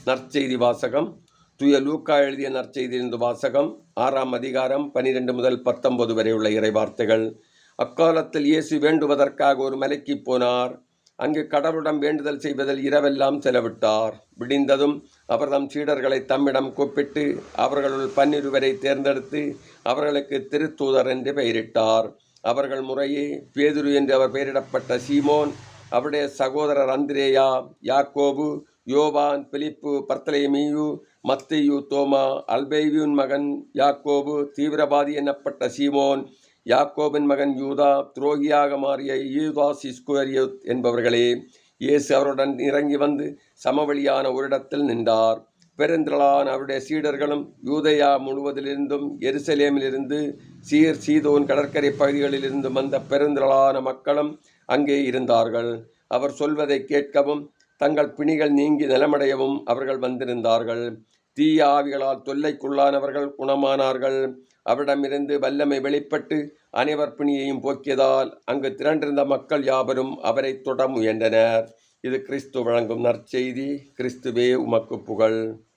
நற்செய்தி வாசகம். தூய லூக்கா எழுதிய நற்செய்தியிலிருந்து வாசகம். 6ஆம் அதிகாரம் 12 முதல் 19 வரை உள்ள இறைவார்த்தைகள். அக்காலத்தில் இயேசு வேண்டுவதற்காக ஒரு மலைக்கு போனார். அங்கு கடவுளிடம் வேண்டுதல் செய்வதில் இரவெல்லாம் செலவிட்டார். விடிந்ததும் அவர் தம் சீடர்களை தம்மிடம் கூப்பிட்டு அவர்களுள் 12 தேர்ந்தெடுத்து அவர்களுக்கு திருத்தூதர் என்று பெயரிட்டார். அவர்கள் முறையே பேதுரு என்று அவர் பெயரிடப்பட்ட சீமோன், அவருடைய சகோதரர் அந்திரேயா, யாக்கோபு, யோவான், பிலிப்பு, பர்த்தலேமியு, மத்தேயு, தோமா, அல்பேயுவின் மகன் யாக்கோபு, தீவிரவாதி எனப்பட்ட சீமோன், யாக்கோபின் மகன் யூதா, துரோகியாக மாறிய யூதாஸ் இஸ்கரியோத் என்பவர்களே. இயேசு அவருடன் இறங்கி வந்து சமவெளியான ஒரு இடத்தில் நின்றார். பெருந்திரளான அவருடைய சீடர்களும் யூதேயா முழுவதிலிருந்தும் எருசலேமிலிருந்து சீதோன் கடற்கரை பகுதிகளிலிருந்து வந்த பெருந்திரளான மக்களும் அங்கே இருந்தார்கள். அவர் சொல்வதை கேட்கவும் தங்கள் பிணிகள் நீங்கி நலமடையவும் அவர்கள் வந்திருந்தார்கள். தீய ஆவிகளால் தொல்லைக்குள்ளானவர்கள் குணமானார்கள். அவரிடமிருந்து வல்லமை வெளிப்பட்டு அனைவர் பிணியையும் போக்கியதால் அங்கு திரண்டிருந்த மக்கள் யாவரும் அவரை தொட முயன்றனர். இது கிறிஸ்து வழங்கும் நற்செய்தி. கிறிஸ்துவே உமக்கு புகழ்.